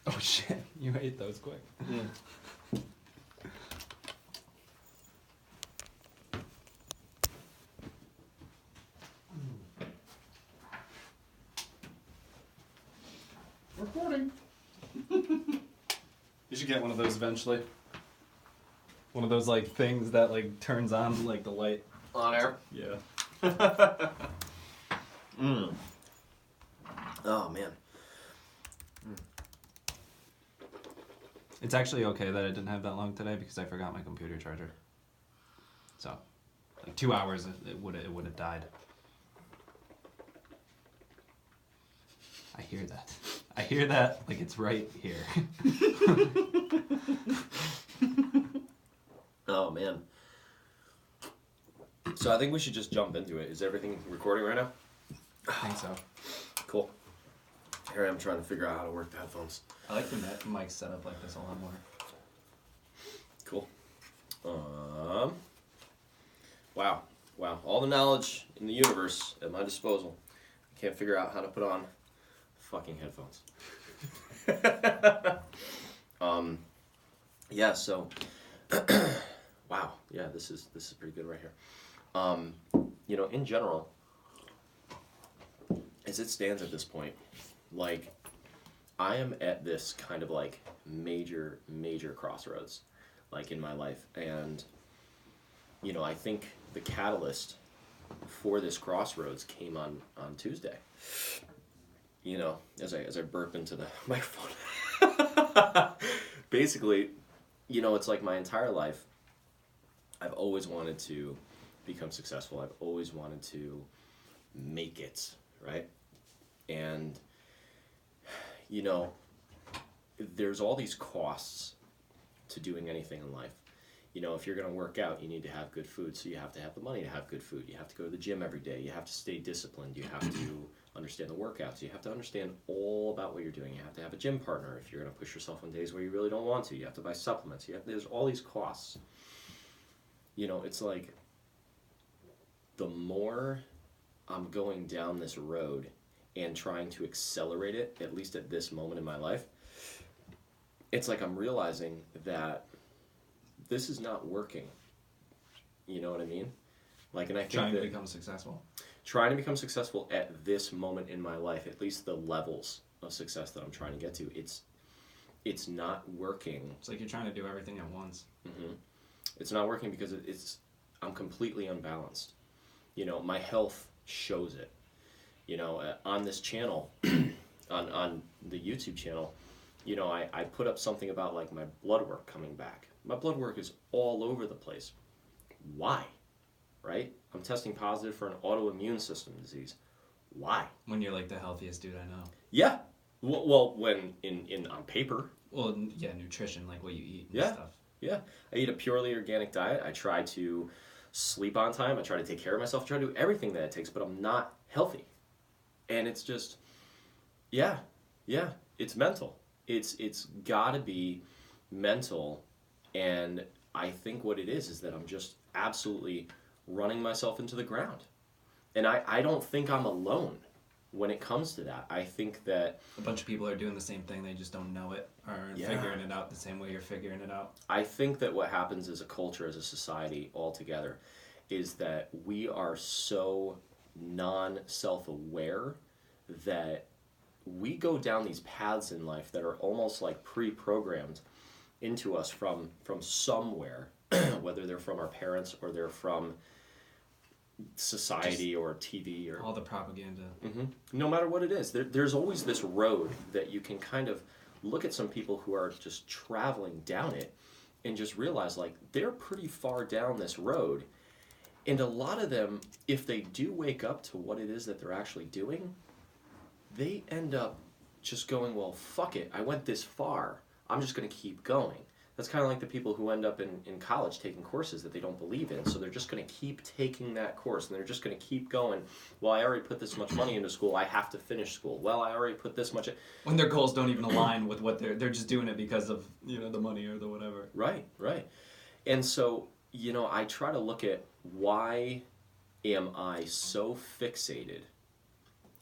Oh shit, you ate those quick. Mm. Recording. You should get one of those eventually. One of those like things that like turns on like the light. On air? Yeah. Mm. Oh, man. It's actually okay that I didn't have that long today because I forgot my computer charger. So, like 2 hours, it would have died. I hear that. I hear that like it's right here. Oh, man. So I think we should just jump into it. Is everything recording right now? I think so. Cool. Here I am trying to figure out how to work the headphones. I like the mic set up like this a lot more. Cool. Wow. All the knowledge in the universe at my disposal. I can't figure out how to put on fucking headphones. Yeah, so wow. Yeah, this is pretty good right here. You know, in general, as it stands at this point, like, I am at this kind of like major crossroads, like, in my life. And, you know, I think the catalyst for this crossroads came on Tuesday. You know, as I burp into the microphone. Basically, you know, it's like my entire life, I've always wanted to become successful. I've always wanted to make it, right? And, you know, there's all these costs to doing anything in life. You know, if you're going to work out, you need to have good food, so you have to have the money to have good food. You have to go to the gym every day. You have to stay disciplined. You have to understand the workouts. You have to understand all about what you're doing. You have to have a gym partner if you're going to push yourself on days where you really don't want to. You have to buy supplements. There's all these costs. You know, it's like the more I'm going down this road and trying to accelerate it, at least at this moment in my life, it's like I'm realizing that this is not working. You know what I mean? Like, and I think Trying to become successful. Trying to become successful at this moment in my life, at least the levels of success that I'm trying to get to, it's not working. It's like you're trying to do everything at once. Mm-hmm. It's not working because I'm completely unbalanced. You know, my health shows it. You know, on this channel, on the YouTube channel, you know, I put up something about like my blood work coming back. My blood work is all over the place. Why? Right? I'm testing positive for an autoimmune system disease. Why? When you're like the healthiest dude I know. Yeah. Well, when in on paper. Well, yeah, nutrition, like what you eat and stuff. Yeah. I eat a purely organic diet. I try to sleep on time. I try to take care of myself. I try to do everything that it takes, but I'm not healthy. And it's just, yeah, it's mental. It's gotta be mental. And I think what it is that I'm just absolutely running myself into the ground. And I don't think I'm alone when it comes to that. I think that a bunch of people are doing the same thing, they just don't know it, or figuring it out the same way you're figuring it out. I think that what happens as a culture, as a society altogether, is that we are so non-self-aware that we go down these paths in life that are almost like pre-programmed into us from somewhere, whether they're from our parents or they're from society or TV or all the propaganda. Mm-hmm. No matter what it is, there's always this road that you can kind of look at some people who are just traveling down it and just realize like they're pretty far down this road. And a lot of them, if they do wake up to what it is that they're actually doing, they end up just going, well, fuck it, I went this far, I'm just going to keep going. That's kind of like the people who end up in college taking courses that they don't believe in, so they're just going to keep taking that course, and they're just going to keep going. Well, I already put this much money into school, I have to finish school. Well, I already put this much... When their goals don't even align with what they're just doing it because of, you know, the money or the whatever. Right. And so, you know, I try to look at why am I so fixated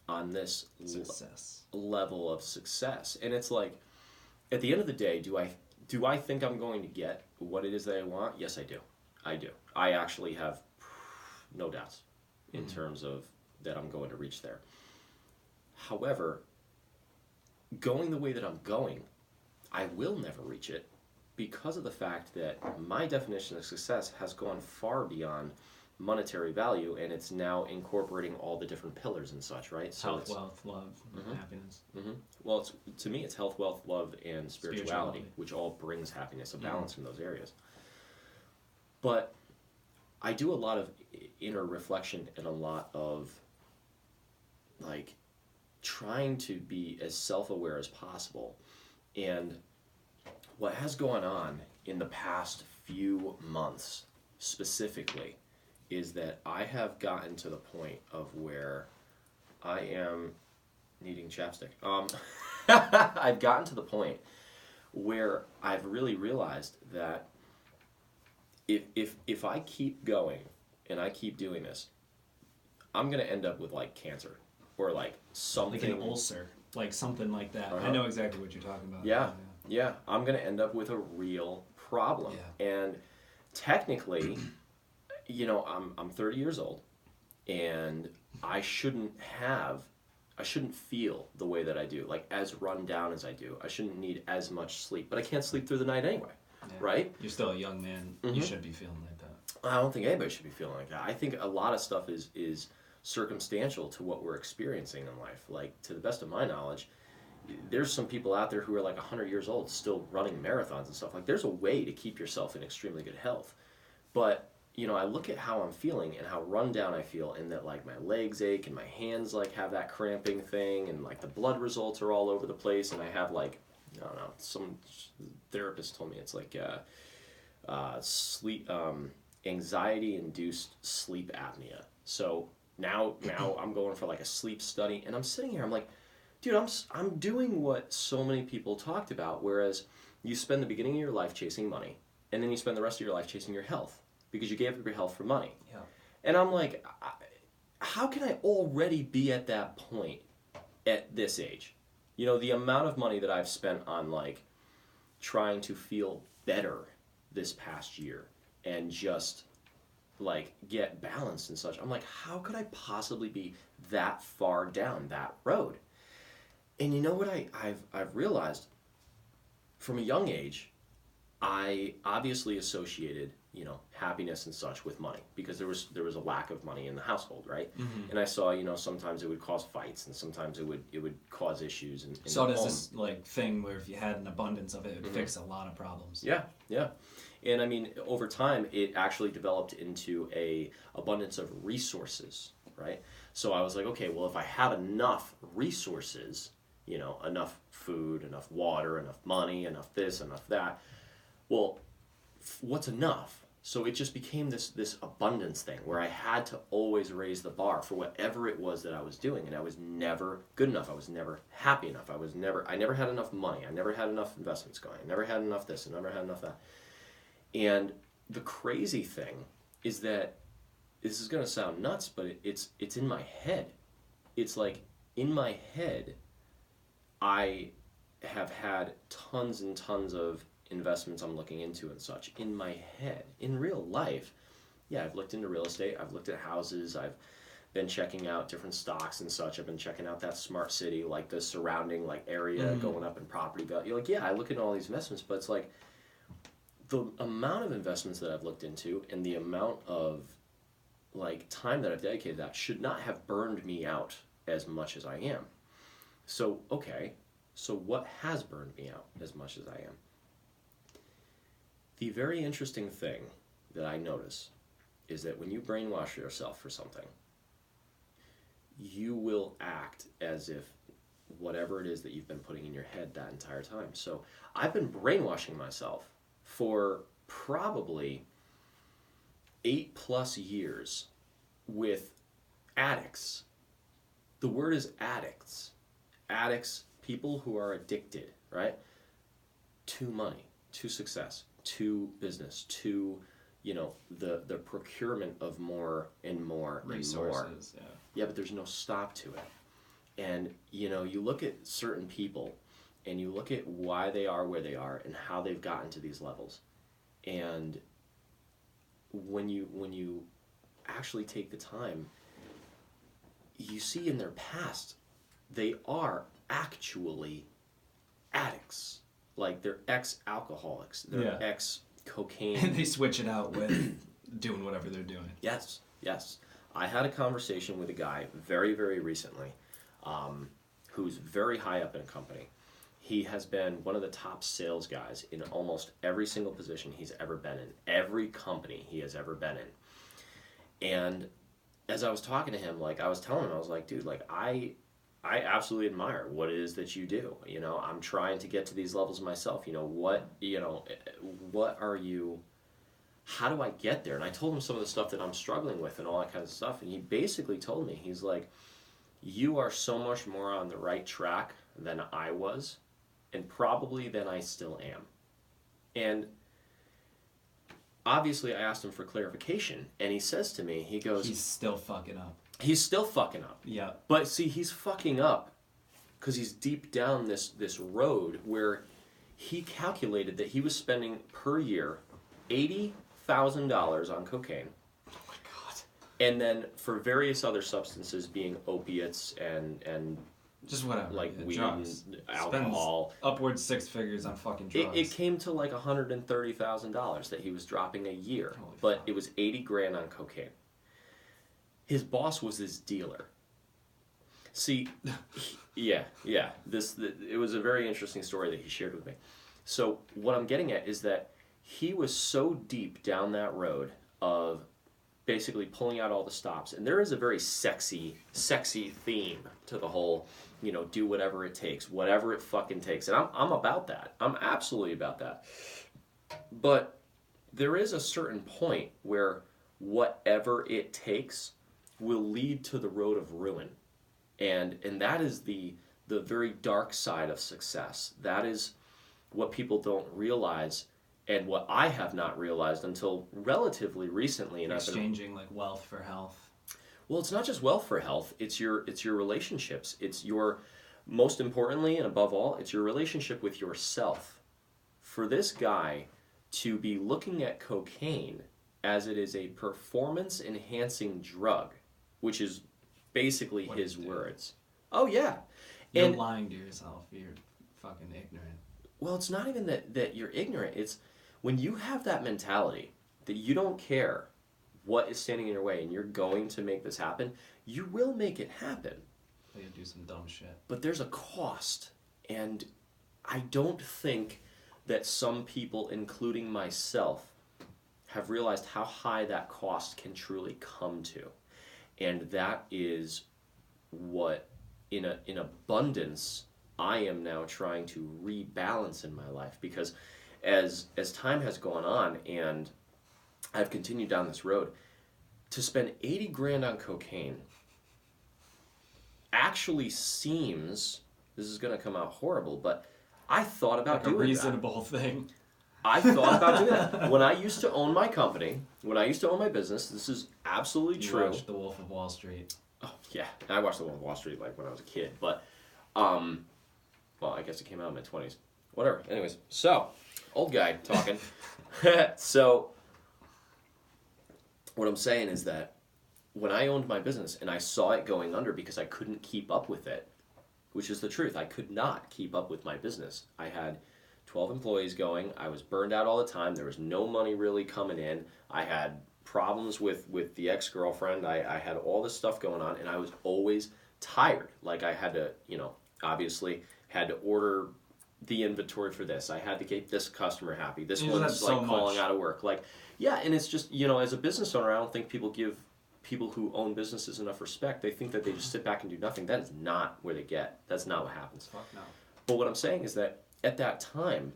on this success. Level of success. And it's like, at the end of the day, do I think I'm going to get what it is that I want? Yes, I do. I do. I actually have no doubts in terms of that I'm going to reach there. However, going the way that I'm going, I will never reach it because of the fact that my definition of success has gone far beyond monetary value, and it's now incorporating all the different pillars and such, right? So health, wealth, love, happiness. Well, to me, it's health, wealth, love, and spirituality, which all brings happiness, a balance in those areas. But I do a lot of inner reflection and a lot of like trying to be as self-aware as possible. And what has gone on in the past few months specifically is that I have gotten to the point of where I am needing chapstick. I've gotten to the point where I've really realized that if I keep going and I keep doing this, I'm gonna end up with like cancer or like something like an ulcer, like something like that. I know exactly what you're talking about. Yeah. I'm gonna end up with a real problem. Yeah. And technically, you know, I'm 30 years old, and I shouldn't feel the way that I do, like as run down as I do. I shouldn't need as much sleep, but I can't sleep through the night anyway, right? You're still a young man. You should be feeling like that. I don't think anybody should be feeling like that. I think a lot of stuff is circumstantial to what we're experiencing in life. Like, to the best of my knowledge, there's some people out there who are like 100 years old still running marathons and stuff. Like, there's a way to keep yourself in extremely good health. But you know, I look at how I'm feeling and how run down I feel, and that like my legs ache and my hands like have that cramping thing, and like the blood results are all over the place, and I have like, I don't know, some therapist told me it's like sleep anxiety induced sleep apnea. So now I'm going for like a sleep study, and I'm sitting here, I'm like, dude, I'm doing what so many people talked about, whereas you spend the beginning of your life chasing money, and then you spend the rest of your life chasing your health, because you gave up your health for money. Yeah. And I'm like, how can I already be at that point at this age? You know, the amount of money that I've spent on like trying to feel better this past year and just like get balanced and such. I'm like, how could I possibly be that far down that road? And you know what I've realized from a young age, I obviously associated, you know, happiness and such with money, because there was a lack of money in the household, right? And I saw, you know, sometimes it would cause fights, and sometimes it would cause issues. And so does this like thing where if you had an abundance of it, it would fix a lot of problems. Yeah. And I mean, over time, it actually developed into a abundance of resources, right? So I was like, okay, well, if I have enough resources, you know, enough food, enough water, enough money, enough this, enough that, well, what's enough? So it just became this abundance thing where I had to always raise the bar for whatever it was that I was doing, and I was never good enough. I was never happy enough. I never had enough money. I never had enough investments going. I never had enough this. I never had enough that. And the crazy thing is that this is going to sound nuts, but it's in my head. It's like in my head, I have had tons and tons of investments I'm looking into and such in my head. In real life, yeah, I've looked into real estate, I've looked at houses, I've been checking out different stocks and such, I've been checking out that smart city, like the surrounding like area going up in property value. You're like, yeah, I look at all these investments, but it's like the amount of investments that I've looked into and the amount of like time that I've dedicated to that should not have burned me out as much as I am. So, okay, so what has burned me out as much as I am? The very interesting thing that I notice is that when you brainwash yourself for something, you will act as if whatever it is that you've been putting in your head that entire time. So I've been brainwashing myself for probably 8+ years with addicts. The word is addicts. Addicts, people who are addicted, right? To money, to success, to business, to, you know, the procurement of more and more resources, yeah, but there's no stop to it. And, you know, you look at certain people and you look at why they are where they are and how they've gotten to these levels. And when you actually take the time, you see in their past, they are actually addicts. Like, they're ex-alcoholics. They're ex-cocaine. And they switch it out with doing whatever they're doing. Yes, yes. I had a conversation with a guy very, very recently who's very high up in a company. He has been one of the top sales guys in almost every single position he's ever been in, every company he has ever been in. And as I was talking to him, like, I was telling him, I was like, dude, like, I absolutely admire what it is that you do. You know, I'm trying to get to these levels myself. You know, what are you, how do I get there? And I told him some of the stuff that I'm struggling with and all that kind of stuff. And he basically told me, he's like, you are so much more on the right track than I was, and probably than I still am. And obviously I asked him for clarification, and he says to me, he goes, he's still fucking up. He's still fucking up. Yeah. But see, he's fucking up because he's deep down this road where he calculated that he was spending per year $80,000 on cocaine. Oh my God. And then for various other substances, being opiates and just whatever. like weed drugs. and alcohol. Spends upwards 6 figures on fucking drugs. It came to like $130,000 that he was dropping a year. Holy but fuck. it was 80 grand on cocaine. His boss was his dealer. See, it was a very interesting story that he shared with me. So what I'm getting at is that he was so deep down that road of basically pulling out all the stops. And there is a very sexy theme to the whole, you know, do whatever it takes, whatever it fucking takes. And I'm about that. I'm absolutely about that. But there is a certain point where whatever it takes will lead to the road of ruin. And that is the very dark side of success. That is what people don't realize, and what I have not realized until relatively recently. And exchanging like wealth for health. Well, it's not just wealth for health. It's your relationships. It's your, most importantly and above all, it's your relationship with yourself. For this guy to be looking at cocaine as it is a performance-enhancing drug, which is basically What his do you do? words. Oh, yeah. You're And lying to yourself. You're fucking ignorant. well, it's not even that you're ignorant. It's when you have that mentality that you don't care what is standing in your way and you're going to make this happen, you will make it happen. You do some dumb shit. But there's a cost. And I don't think that some people, including myself, have realized how high that cost can truly come to. And that is what, in abundance, I am now trying to rebalance in my life. Because as time has gone on and I've continued down this road, to spend 80 grand on cocaine actually seems, this is going to come out horrible, but I thought about Like a doing reasonable thing. I thought about doing that. When I used to own my company, when I used to own my business, this is absolutely You true. watched The Wolf of Wall Street. Oh, yeah. I watched The Wolf of Wall Street like when I was a kid, but, well, I guess it came out in my 20s. Whatever. Anyways, so, old guy talking. So, what I'm saying is that when I owned my business and I saw it going under because I couldn't keep up with it, which is the truth, I could not keep up with my business. I had 12 employees going. I was burned out all the time. There was no money really coming in. I had problems with the ex-girlfriend. I had all this stuff going on, and I was always tired. Like, I had to, obviously had to order the inventory for this. I had to keep this customer happy. This one's had so like calling much. out of work. Like, yeah, and it's just, as a business owner, I don't think people give people who own businesses enough respect. They think that they just sit back and do nothing. That is not where they get. That's not what happens. Fuck no. But what I'm saying is that at that time,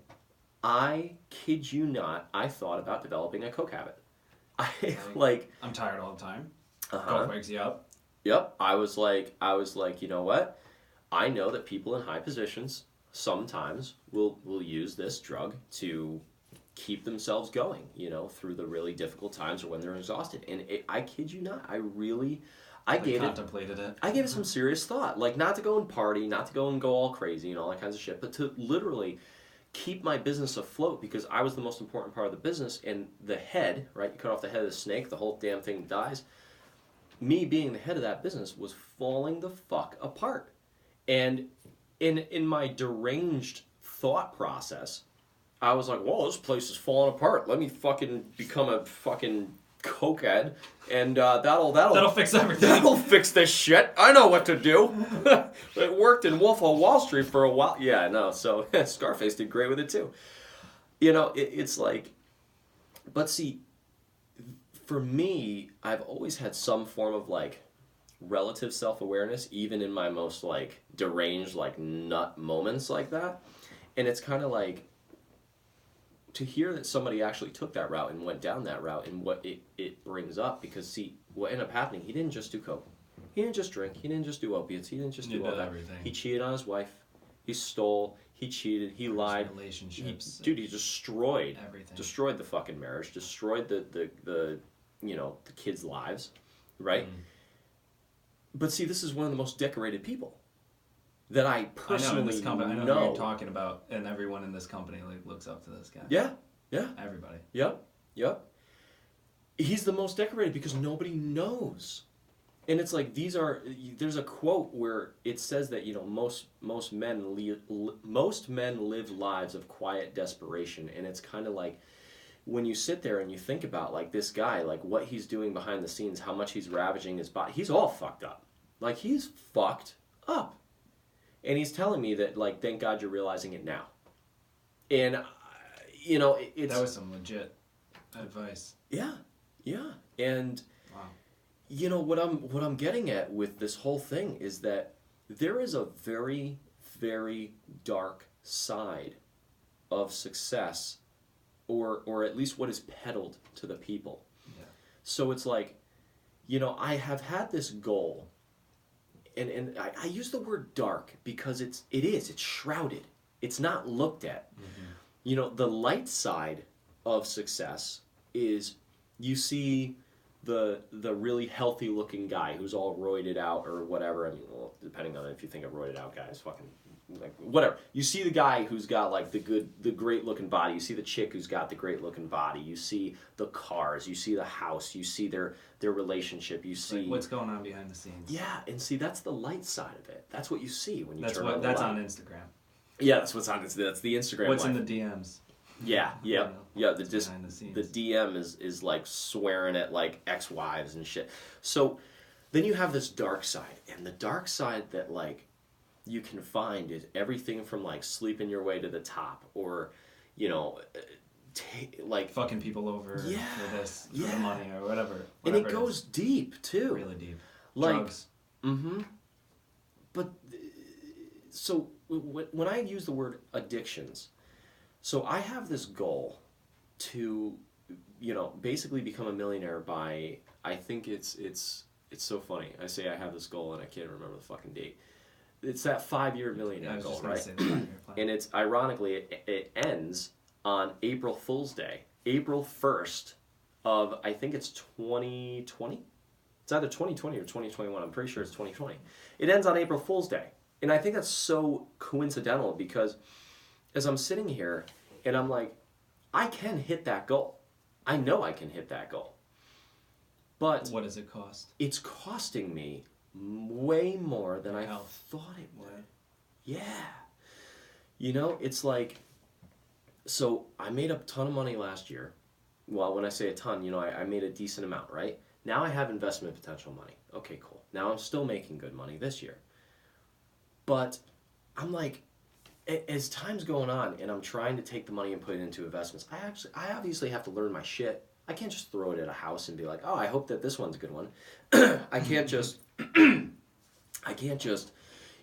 I kid you not, I thought about developing a coke habit. I'm tired all the time. Uh-huh. Coke wakes you up. Yep. I was like, you know what? I know that people in high positions sometimes will use this drug to keep themselves going, through the really difficult times or when they're exhausted. And I kid you not, I gave contemplated it. I gave it some serious thought. Like, not to go and party, not to go and go all crazy and all that kinds of shit, but to literally keep my business afloat, because I was the most important part of the business, and the head, right? You cut off the head of the snake, the whole damn thing dies. Me being the head of that business was falling the fuck apart. And in my deranged thought process, I was like, "Whoa, this place is falling apart. Let me fucking become a fucking cokehead, and that'll fix everything. That'll fix this shit. I know what to do." It worked in Wolf of Wall Street for a while. Yeah, no. So Scarface did great with it too. You know, it's like, but see, for me, I've always had some form of like relative self-awareness, even in my most like deranged, like nut moments like that. And it's kind of like, to hear that somebody actually took that route and went down that route, and what it brings up, because see, what ended up happening, he didn't just do coke. He didn't just drink. He didn't just do opiates. He didn't just do all that. Everything. He cheated on his wife. He stole. He cheated. He lied. Relationships. He destroyed everything. Destroyed the fucking marriage. Destroyed the you know, the kids' lives, right? But see, this is one of the most decorated people that I personally I know, in this company, know. I know who you're talking about, and everyone in this company like looks up to this guy. Yeah. Everybody. Yep. He's the most decorated because nobody knows. And it's like, there's a quote where it says that, you know, most men live lives of quiet desperation. And it's kind of like, when you sit there and you think about like this guy, like what he's doing behind the scenes, how much he's ravaging his body, he's all fucked up. Like, he's fucked up. And he's telling me that, like, thank God you're realizing it now. And, you know, it's... That was some legit advice. Yeah. And, wow. You know, what I'm getting at with this whole thing is that there is a very, very dark side of success, or at least what is peddled to the people. Yeah. So it's like, you know, I have had this goal. And I use the word dark because it's shrouded. It's not looked at. Mm-hmm. You know, the light side of success is, you see the really healthy looking guy who's all roided out or whatever. I mean, well, depending on if you think a roided out guy is fucking like whatever. You see the guy who's got like the great looking body. You see the chick who's got the great looking body. You see the cars. You see the house. You see their relationship. You see like what's going on behind the scenes. Yeah, and see, that's the light side of it. That's what you see when you that's turn what on the that's light. On Instagram. Yeah, that's what's on. That's the Instagram. What's life. in the DMs? Yeah. The scenes. DM is like swearing at like ex-wives and shit. So then you have this dark side, and the dark side that like you can find is everything from like sleeping your way to the top, or, you know, like fucking people over for this, for the money or whatever. And it goes deep too. Really deep. Like, drugs. Mm-hmm. But so when I use the word addictions, so I have this goal to, you know, basically become a millionaire by, I think it's so funny. I say I have this goal and I can't remember the fucking date. It's that 5-year millionaire goal, right? And it's ironically it ends on April Fool's Day, April 1st of, I think it's 2020. It's either 2020 or 2021. I'm pretty sure it's 2020. It ends on April Fool's Day, and I think that's so coincidental because as I'm sitting here and I'm like, I can hit that goal. I know I can hit that goal. But what does it cost? It's costing me way more than I thought it would. Yeah. You know, it's like, so I made a ton of money last year. Well, when I say a ton, you know, I made a decent amount, right? Now I have investment potential money. Okay, cool. Now I'm still making good money this year. But I'm like, as time's going on and I'm trying to take the money and put it into investments, I obviously have to learn my shit. I can't just throw it at a house and be like, oh, I hope that this one's a good one. I can't just,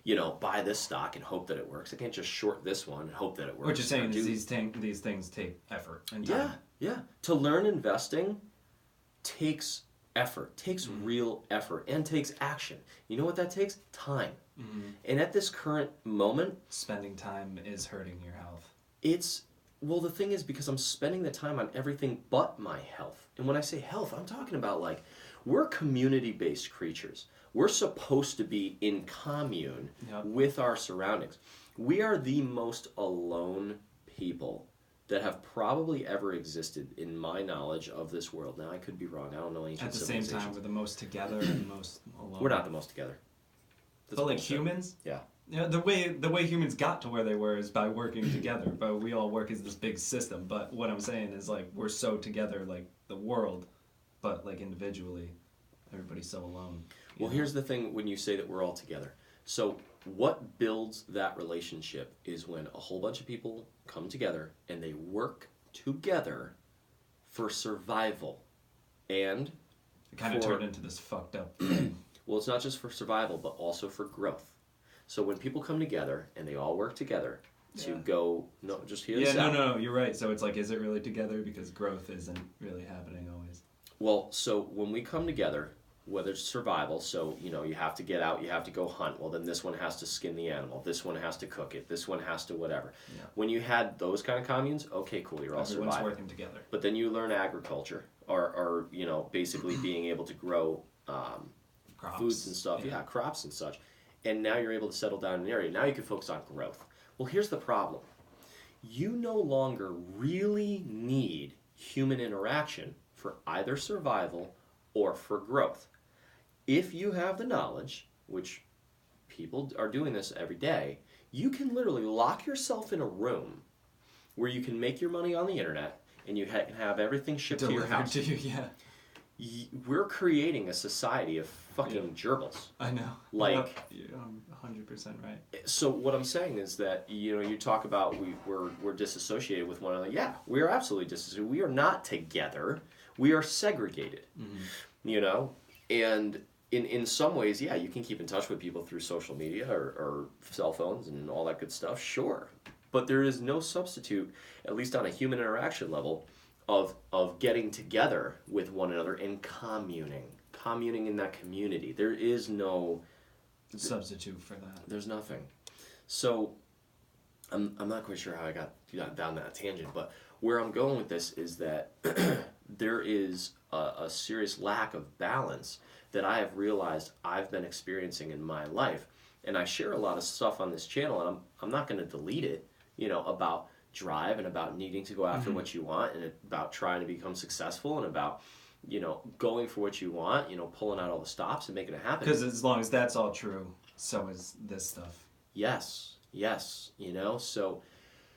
you know, buy this stock and hope that it works. I can't just short this one and hope that it works. What you're saying is these things take effort and time. Yeah. To learn investing takes effort, takes real effort, and takes action. You know what that takes? Time. Mm-hmm. And at this current moment, spending time is hurting your health. Well, the thing is, because I'm spending the time on everything but my health. And when I say health, I'm talking about like We're community-based creatures. We're supposed to be in commune with our surroundings. We are the most alone people that have probably ever existed in my knowledge of this world. Now, I could be wrong. I don't know ancient civilizations. At the same time, we're the most together and most alone. We're not the most together. That's but like bullshit. humans? Yeah. The way humans got to where they were is by working together. But we all work as this big system. But what I'm saying is like we're so together, like the world, but like individually, everybody's so alone. Well, here's the thing when you say that we're all together. So what builds that relationship is when a whole bunch of people come together and they work together for survival. And it kind of turned into this fucked up thing. Well, it's not just for survival, but also for growth. So when people come together and they all work together to go, no, just hear this out. No, you're right. So it's like, is it really together? Because growth isn't really happening always. Well, so when we come together, whether it's survival, so, you know, you have to get out, you have to go hunt. Well, then this one has to skin the animal. This one has to cook it. This one has to whatever. Yeah. When you had those kind of communes, okay, cool, you're all surviving. Everyone's working together. But then you learn agriculture or you know, basically being able to grow foods and stuff. Yeah, crops and such. And now you're able to settle down in an area. Now you can focus on growth. Well, here's the problem. You no longer really need human interaction for either survival or for growth. If you have the knowledge, which people are doing this every day, you can literally lock yourself in a room where you can make your money on the internet and you can have everything shipped to your house. To you, yeah. We're creating a society of fucking gerbils. I know. Like, you're 100% right. So what I'm saying is that, you know, you talk about we're disassociated with one another. Yeah, we are absolutely disassociated. We are not together. We are segregated. Mm-hmm. You know, and in some ways, yeah, you can keep in touch with people through social media or cell phones and all that good stuff. Sure, but there is no substitute, at least on a human interaction level, of getting together with one another and communing in that community. There is no substitute for that. There's nothing. So I'm not quite sure how I got down that tangent, but where I'm going with this is that there is a serious lack of balance that I have realized I've been experiencing in my life. And I share a lot of stuff on this channel, and I'm not going to delete it, you know, about drive and about needing to go after what you want and about trying to become successful and about, you know, going for what you want, you know, pulling out all the stops and making it happen. Because as long as that's all true, so is this stuff. Yes, you know, so...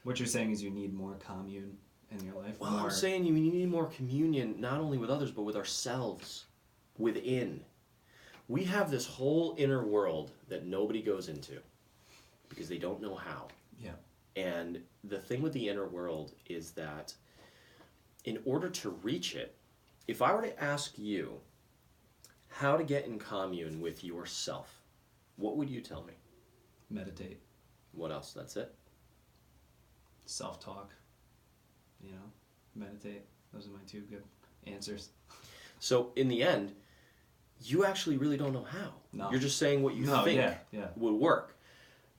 What you're saying is you need more commune in your life? Well, I'm saying you need more communion, not only with others, but with ourselves, within. We have this whole inner world that nobody goes into because they don't know how. Yeah. And the thing with the inner world is that in order to reach it, if I were to ask you how to get in commune with yourself, what would you tell me? Meditate. What else? That's it? Self-talk. You know, meditate. Those are my two good answers. So in the end, you actually really don't know how. No. You're just saying what you think would work.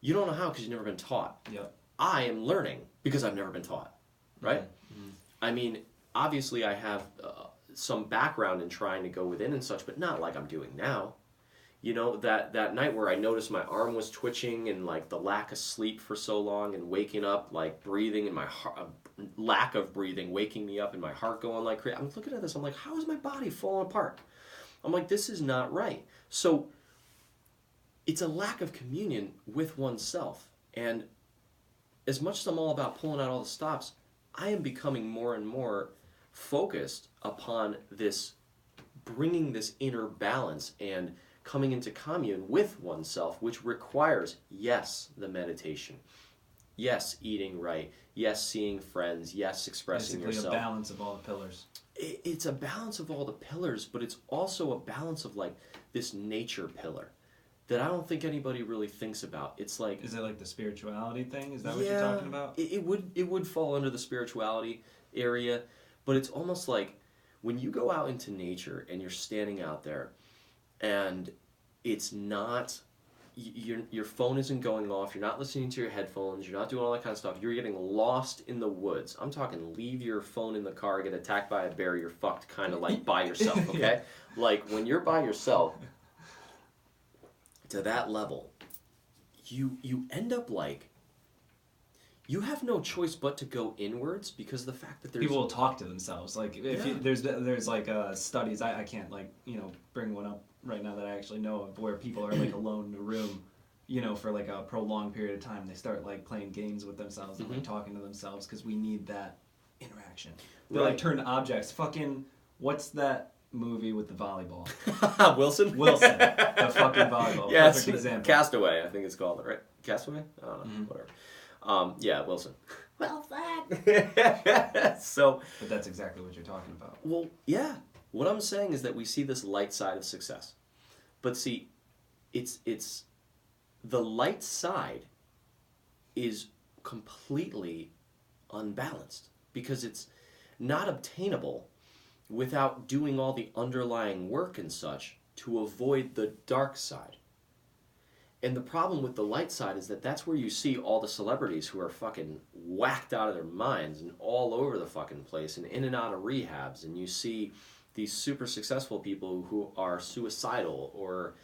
You don't know how because you've never been taught. Yep. I am learning because I've never been taught, right? Mm-hmm. I mean, obviously I have some background in trying to go within and such, but not like I'm doing now. You know, that night where I noticed my arm was twitching and like the lack of sleep for so long and waking up, like breathing and my lack of breathing, waking me up and my heart going like crazy. I'm looking at this, I'm like, how is my body falling apart? I'm like, this is not right. So it's a lack of communion with oneself. And as much as I'm all about pulling out all the stops, I am becoming more and more focused upon this, bringing this inner balance and coming into commune with oneself, which requires, yes, the meditation, yes, eating right, yes, seeing friends, yes, expressing yourself. yourself. A balance of all the pillars. It's a balance of all the pillars, but it's also a balance of like this nature pillar that I don't think anybody really thinks about. It's like... Is it like the spirituality thing? Is that what you're talking about? It would fall under the spirituality area, but it's almost like when you go out into nature and you're standing out there and it's not, your phone isn't going off, you're not listening to your headphones, you're not doing all that kind of stuff, you're getting lost in the woods. I'm talking leave your phone in the car, get attacked by a bear, you're fucked kind of like by yourself, okay? Yeah. Like when you're by yourself to that level, you end up like, you have no choice but to go inwards because of the fact that there's... People will talk to themselves. Like, if Yeah. there's like studies, I can't like, bring one up right now that I actually know of, where people are like alone in a room, for like a prolonged period of time. They start like playing games with themselves and like talking to themselves because we need that interaction. They like turn objects. Fucking, what's that movie with the volleyball? Wilson? Wilson. The fucking volleyball. Yeah, Perfect example. Castaway, I think it's called, right? Castaway? I don't know, whatever. Yeah, Wilson. Wilson! So... But that's exactly what you're talking about. Well, yeah. What I'm saying is that we see this light side of success. But see, it's the light side is completely unbalanced because it's not obtainable without doing all the underlying work and such to avoid the dark side. And the problem with the light side is that that's where you see all the celebrities who are fucking whacked out of their minds and all over the fucking place and in and out of rehabs. And you see these super successful people who are suicidal or,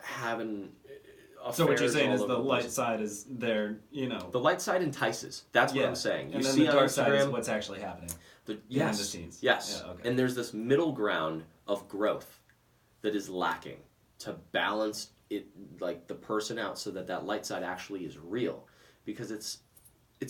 having affairs. So what you're saying all is over the light place. side is there, The light side entices. That's what I'm saying. You And then see the on dark side is Instagram, what's actually happening. yes, behind the scenes. Yes. Yeah, okay. And there's this middle ground of growth that is lacking to balance it, like the person out, so that light side actually is real, because it's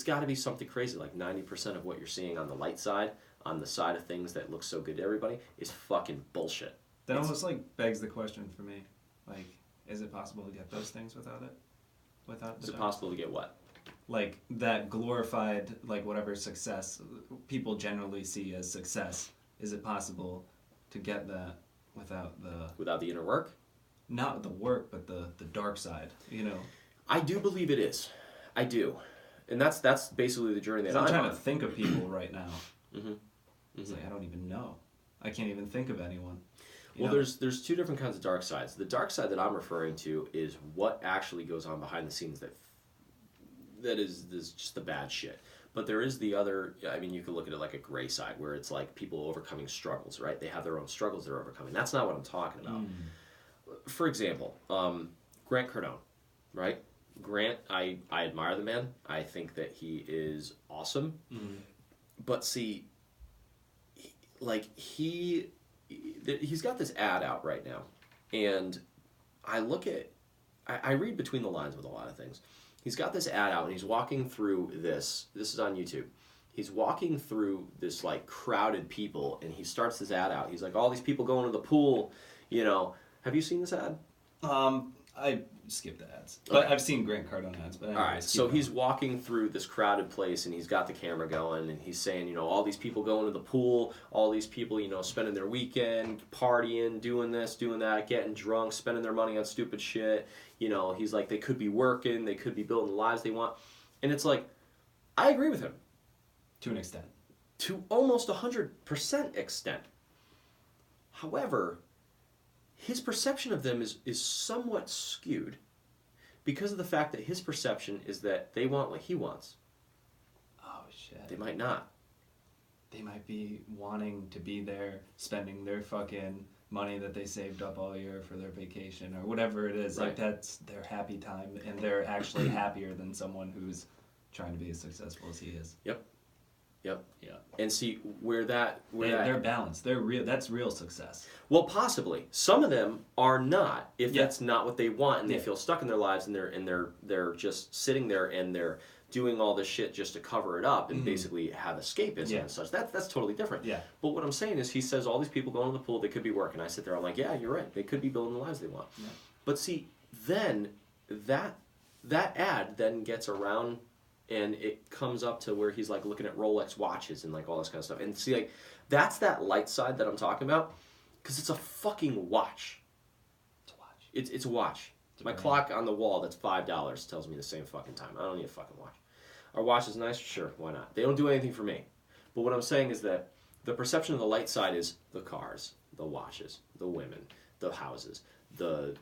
got to be something crazy. Like 90% of what you're seeing on the light side, on the side of things that look so good to everybody, is fucking bullshit. That almost like begs the question for me, like, is it possible to get those things without it? Without the Is it dark? possible to get what? Like that glorified, like whatever success people generally see as success. Is it possible to get that without Without the inner work? not the work, but the dark side? I do believe it is. I do, and that's basically the journey that I'm I'm trying on. to think of people right now. Mm-hmm. It's like I don't even know. I can't even think of anyone. Well, there's two different kinds of dark sides. The dark side that I'm referring to is what actually goes on behind the scenes that is just the bad shit. But there is the other, I mean, you could look at it like a gray side, where it's like people overcoming struggles, right? They have their own struggles they're overcoming. That's not what I'm talking about. For example, Grant Cardone, right? Grant, I admire the man. I think that he is awesome. But see, he's got this ad out right now, and I read between the lines with a lot of things. He's got this ad out, and he's walking through this is on YouTube. He's walking through this like crowded people, and he starts this ad out. He's like, all these people going to the pool, Have you seen this ad? I skipped the ads, but Okay. I've seen Grant Cardone ads. But anyways, All right, so he's walking through this crowded place, and he's got the camera going, and he's saying, all these people going to the pool, all these people, spending their weekend, partying, doing this, doing that, getting drunk, spending their money on stupid shit. He's like, they could be working, they could be building the lives they want. And it's like, I agree with him. to an extent. To almost 100% extent. However, his perception of them is somewhat skewed because of the fact that his perception is that they want what he wants. Oh shit. They might not. They might be wanting to be there, spending their fucking money that they saved up all year for their vacation or whatever it is. Right. Like that's their happy time, and they're actually happier than someone who's trying to be as successful as he is. Yep. Yeah. And see where They're balanced. They're real. That's real success. Well, possibly some of them are not. If Yeah. that's not what they want, and they Yeah. feel stuck in their lives, and they're just sitting there, and they're doing all this shit just to cover it up and basically have escapism Yeah. and such. That's totally different. Yeah. But what I'm saying is, he says all these people going to the pool, they could be working. I sit there, I'm like, yeah, you're right. They could be building the lives they want. Yeah. But see, then that ad then gets around. And it comes up to where he's like looking at Rolex watches and like all this kind of stuff. And see, like, that's that light side that I'm talking about, because it's a fucking watch. To watch. It's a watch. My clock on the wall that's $5 tells me the same fucking time. I don't need a fucking watch. Our watch is nice, sure, why not? They don't do anything for me. But what I'm saying is that the perception of the light side is the cars, the watches, the women, the houses, the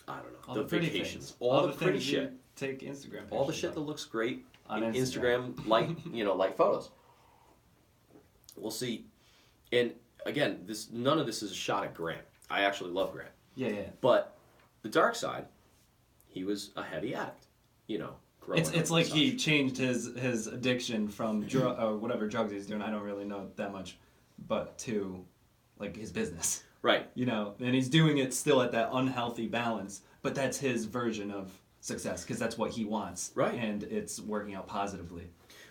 I don't know. All the pretty vacations. things. All the pretty things shit. you take Instagram pictures All the shit of. that looks great On in Instagram. Instagram like photos. We'll see. And again, none of this is a shot at Grant. I actually love Grant. Yeah. But the dark side, he was a heavy addict. Growing up It's like and he such. changed his addiction from or whatever drugs he's doing. I don't really know that much, but to like his business. Right. And he's doing it still at that unhealthy balance, but that's his version of success because that's what he wants. Right. And it's working out positively.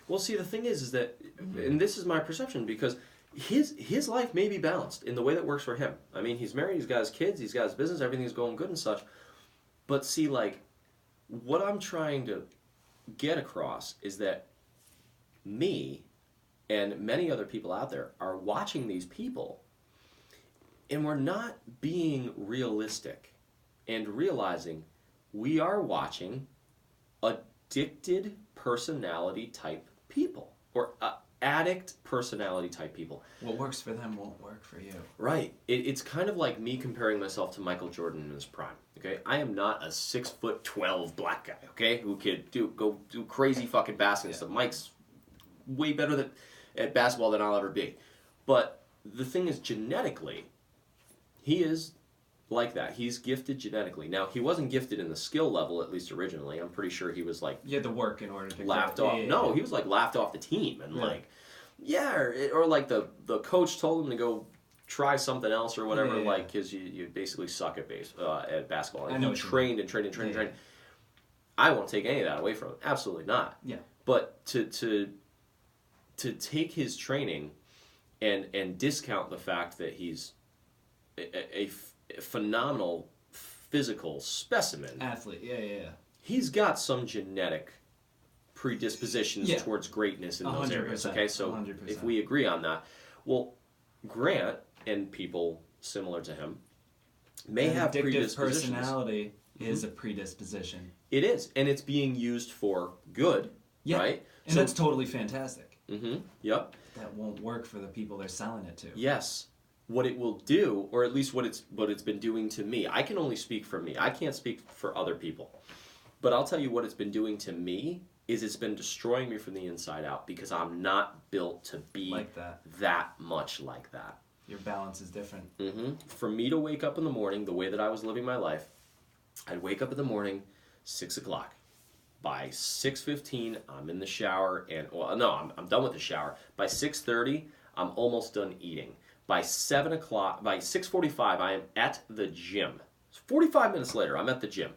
Well, see, the thing is that, and this is my perception, because his life may be balanced in the way that works for him. I mean, he's married, he's got his kids, he's got his business, everything's going good and such. But see, like, what I'm trying to get across is that me and many other people out there are watching these people, and we're not being realistic and realizing we are watching addicted personality type people or addict personality type people. What works for them won't work for you. Right. It's kind of like me comparing myself to Michael Jordan in his prime. Okay, I am not a 6'12" black guy. Okay, who could go do crazy fucking basketball stuff. Mike's way better at basketball than I'll ever be. But the thing is, genetically, he is like that. He's gifted genetically. Now, he wasn't gifted in the skill level, at least originally. I'm pretty sure he was like You had to work in order to laughed get off. yeah, No, yeah. he was like laughed off the team and Really? like, yeah, or like the coach told him to go try something else or whatever, Yeah. like because you basically suck at basketball. I And know he what you trained and trained and trained and Yeah. trained. I won't take any of that away from him. Absolutely not. Yeah. But to take his training and discount the fact that he's a phenomenal physical specimen. Athlete, yeah. He's got some genetic predispositions Yeah. towards greatness in those areas. 100%, Okay, so 100%. if we agree on that, well, Grant and people similar to him may An have addictive predispositions. personality is a predisposition. It is, and it's being used for good, Yeah. right? And that's totally fantastic. Mm-hmm. Yep. That won't work for the people they're selling it to. Yes. What it will do, or at least what it's been doing to me. I can only speak for me. I can't speak for other people. But I'll tell you what it's been doing to me is it's been destroying me from the inside out because I'm not built to be Like that. that much like that. Your balance is different. Mm-hmm. For me to wake up in the morning the way that I was living my life, I'd wake up in the morning, 6 o'clock. By 6:15, I'm in the shower, and I'm done with the shower. By 6:30, I'm almost done eating. By 7 o'clock, by 6:45, I am at the gym. 45 minutes later, I'm at the gym.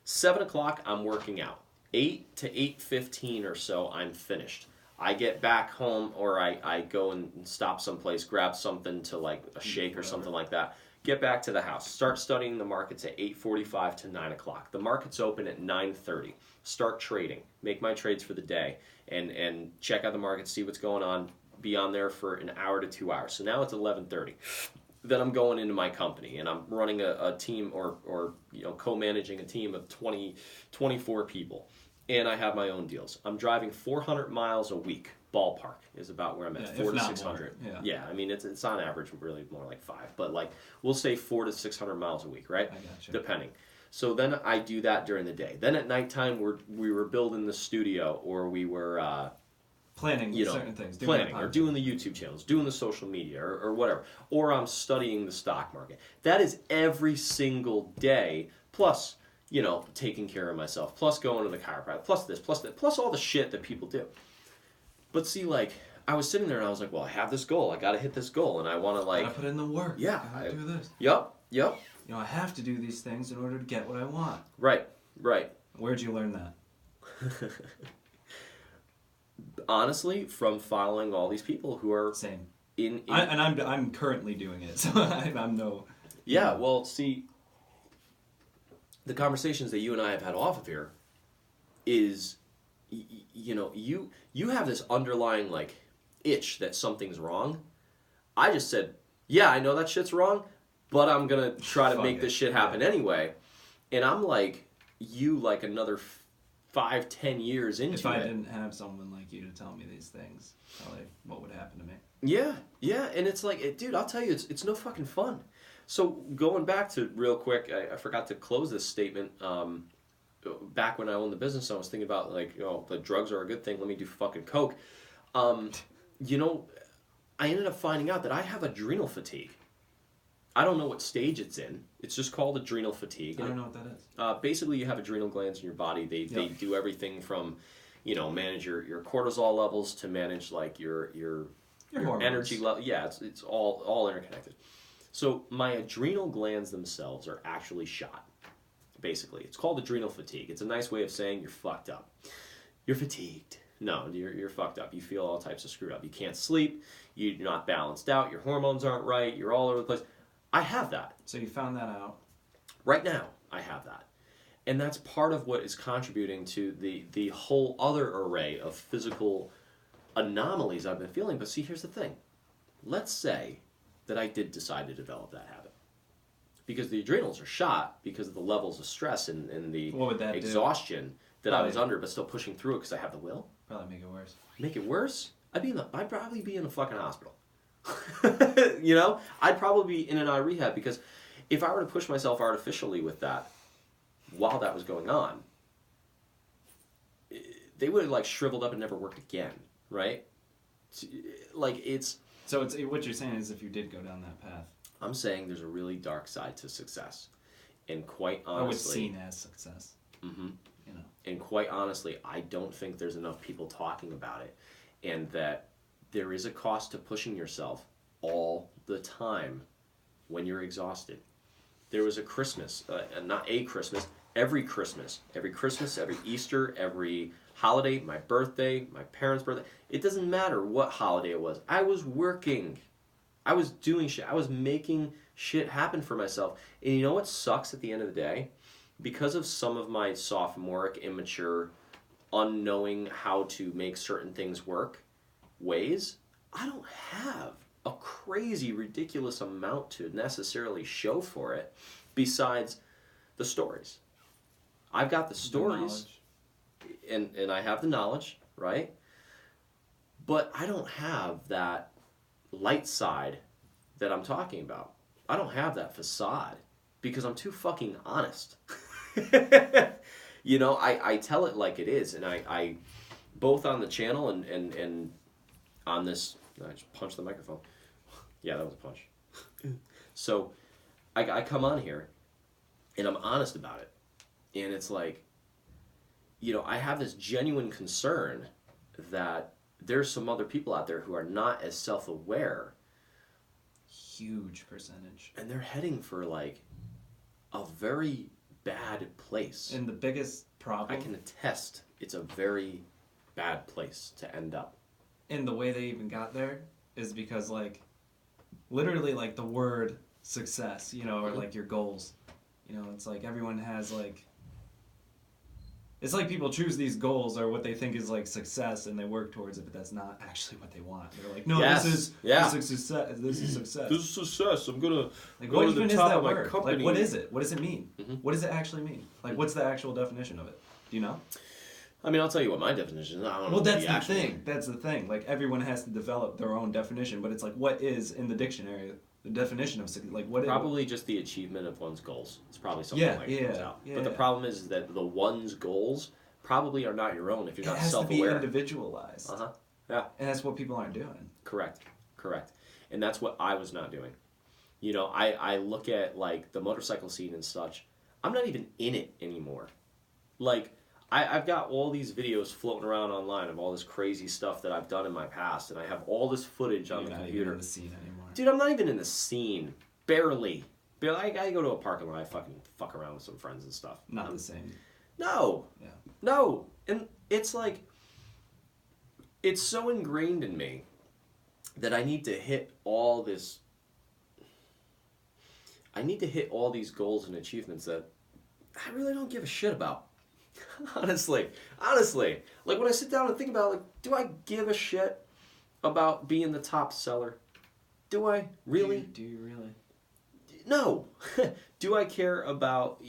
7 o'clock, I'm working out. 8 to 8:15 or so, I'm finished. I get back home, or I go and stop someplace, grab something to like a shake or something like that. Get back to the house. Start studying the markets at 8:45 to 9 o'clock. The markets open at 9:30. Start trading. Make my trades for the day and check out the market, see what's going on. Be on there for an hour to 2 hours. So now it's 11:30. Then I'm going into my company and I'm running a team or co-managing a team of 24 people. And I have my own deals. I'm driving 400 miles a week. Ballpark is about where I'm at, Yeah, 4 if to not 600. more, yeah. Yeah, I mean it's on average really more like 5, but like we'll say 4 to 600 miles a week, right? I gotcha. Depending. So then I do that during the day. Then at nighttime we were building the studio, or we were Planning certain things. Doing planning the or podcast. doing the YouTube channels, doing the social media or whatever, or I'm studying the stock market. That is every single day, plus taking care of myself, plus going to the chiropractor, plus this, plus that, plus all the shit that people do. But see, like, I was sitting there and I was like, well, I have this goal, I got to hit this goal, and I want to like Gotta put in the work. Yeah, Gotta do this. Yep. I have to do these things in order to get what I want. Right. Where'd you learn that? Honestly, from following all these people who are Same. in I'm currently doing it, so I'm no. Yeah, well, see, the conversations that you and I have had off of here is, you have this underlying, like, itch that something's wrong. I just said, yeah, I know that shit's wrong, but I'm going to try to make this shit happen anyway. And I'm like, another 5-10 years into If I it. didn't have someone like you to tell me these things, probably what would happen to me? Yeah, and it's like, dude, I'll tell you, it's no fucking fun. So going back to real quick, I forgot to close this statement. Back when I owned the business, I was thinking about like, the drugs are a good thing. Let me do fucking coke. You know, I ended up finding out that I have adrenal fatigue. I don't know what stage it's in. It's just called adrenal fatigue. I don't know what that is. Basically, you have adrenal glands in your body. They do everything from, manage your cortisol levels to manage like your energy level. Yeah, it's all interconnected. So my adrenal glands themselves are actually shot. Basically, it's called adrenal fatigue. It's a nice way of saying you're fucked up. You're fatigued. No, you're fucked up. You feel all types of screwed up. You can't sleep. You're not balanced out. Your hormones aren't right. You're all over the place. I have that. So you found that out. Right now, I have that. And that's part of what is contributing to the whole other array of physical anomalies I've been feeling. But see, here's the thing. Let's say that I did decide to develop that habit. Because the adrenals are shot because of the levels of stress and the exhaustion that I was under, but still pushing through it because I have the will. Probably make it worse. Make it worse? I'd probably be in a fucking hospital. I'd probably be in an eye rehab because if I were to push myself artificially with that while that was going on, they would have like shriveled up and never worked again, right? Like it's... So it's what you're saying is if you did go down that path. I'm saying there's a really dark side to success. And quite honestly... it's seen as success. Mm-hmm. And quite honestly, I don't think there's enough people talking about it. And that there is a cost to pushing yourself all the time when you're exhausted. There was a Christmas, not a Christmas, every Easter, every holiday, my birthday, my parents' birthday. It doesn't matter what holiday it was. I was working. I was doing shit. I was making shit happen for myself. And you know what sucks at the end of the day? Because of some of my sophomoric, immature, unknowing how to make certain things work ways, I don't have a crazy, ridiculous amount to necessarily show for it besides the stories. I've got the stories, and I have the knowledge, right? But I don't have that light side that I'm talking about. I don't have that facade because I'm too fucking honest. I tell it like it is, and I both on the channel and on this, I just punched the microphone. Yeah, that was a punch. So I come on here and I'm honest about it. And it's like, I have this genuine concern that there's some other people out there who are not as self-aware. Huge percentage. And they're heading for like a very bad place. And the biggest problem... I can attest it's a very bad place to end up. And the way they even got there is because like, literally like the word success, or like your goals. It's like everyone has like... It's like people choose these goals or what they think is like success and they work towards it, but that's not actually what they want. They're like, no, this is success. This is success. This is success. I'm gonna like, go to the top of my company. Like, what is it? What does it mean? Mm-hmm. What does it actually mean? Like, what's the actual definition of it? Do you know? I mean, I'll tell you what my definition is. I don't know. Well, that's the thing. That's the thing. Like, everyone has to develop their own definition, but it's like, what is in the dictionary the definition of success? Like, what? Probably just the achievement of one's goals. It's probably something like that comes out. But the problem is that the one's goals probably are not your own if you're not self-aware. It has to be individualized. Yeah. And that's what people aren't doing. Correct. And that's what I was not doing. I look at like the motorcycle scene and such. I'm not even in it anymore. Like, I've got all these videos floating around online of all this crazy stuff that I've done in my past, and I have all this footage on the computer. You're not even in the scene anymore. Dude, I'm not even in the scene. Barely. I go to a parking lot, I fucking fuck around with some friends and stuff. Not the same. No. Yeah. No. And it's like, it's so ingrained in me that I need to hit all these goals and achievements that I really don't give a shit about. Honestly. Like, when I sit down and think about, like, do I give a shit about being the top seller? Do I? Really? Do you really? No. Do I care about,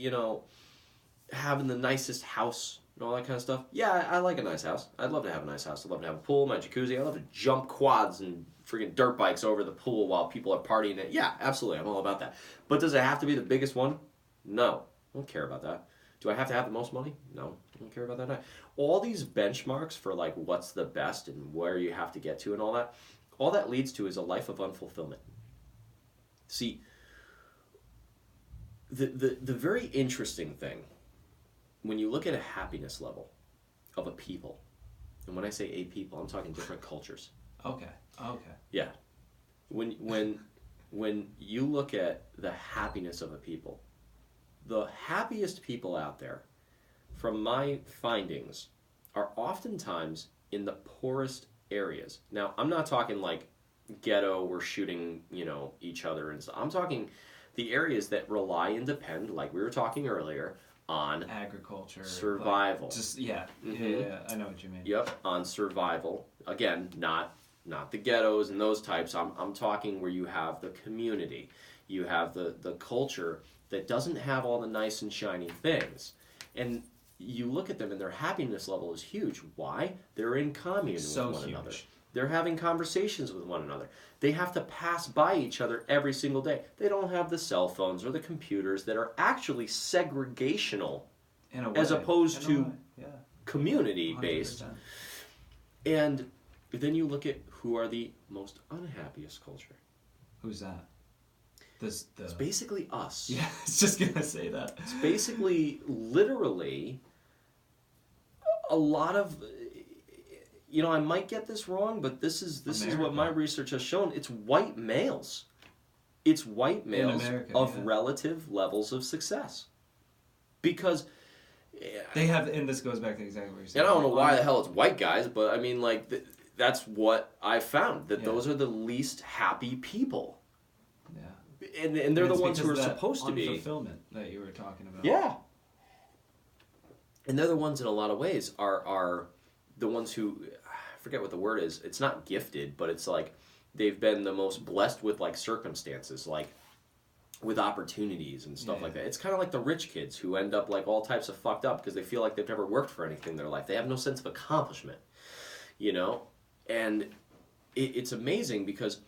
having the nicest house and all that kind of stuff. Yeah, I like a nice house. I'd love to have a nice house. I'd love to have a pool, my jacuzzi. I'd love to jump quads and freaking dirt bikes over the pool while people are partying it. Yeah, absolutely. I'm all about that. But does it have to be the biggest one? No. I don't care about that. Do I have to have the most money? No. I don't care about that. All these benchmarks for like what's the best and where you have to get to and all that leads to is a life of unfulfillment. See, the very interesting thing, when you look at a happiness level of a people, and when I say a people, I'm talking different cultures. Okay. Yeah. When you look at the happiness of a people, the happiest people out there, from my findings, are oftentimes in the poorest areas. Now, I'm not talking like ghetto, we're shooting, each other and stuff. I'm talking the areas that rely and depend, like we were talking earlier, on agriculture, survival. Yeah, I know what you mean. Yep, on survival. Again, not the ghettos and those types. I'm talking where you have the community, you have the culture that doesn't have all the nice and shiny things, and you look at them and their happiness level is huge. Why? They're in commune with one another. They're having conversations with one another. They have to pass by each other every single day. They don't have the cell phones or the computers that are actually segregational as opposed to community-based. 100%. And then you look at who are the most unhappiest culture. Who's that? It's basically us. Yeah, I was just going to say that. It's basically, literally, a lot of... I might get this wrong, but this is what my research has shown. It's white males. It's white males of relative levels of success. Because... they have, and this goes back to exactly what you're saying. And I don't know why the hell it's white guys, but I mean, like, that's what I found, that those are the least happy people. Yeah. And they're the ones who are supposed to be. Unfulfillment that you were talking about. Yeah. And they're the ones, in a lot of ways, are the ones who, I forget what the word is, it's not gifted, but it's like they've been the most blessed with, like, circumstances, like, with opportunities and stuff like that. It's kind of like the rich kids who end up, like, all types of fucked up because they feel like they've never worked for anything in their life. They have no sense of accomplishment, And it's amazing because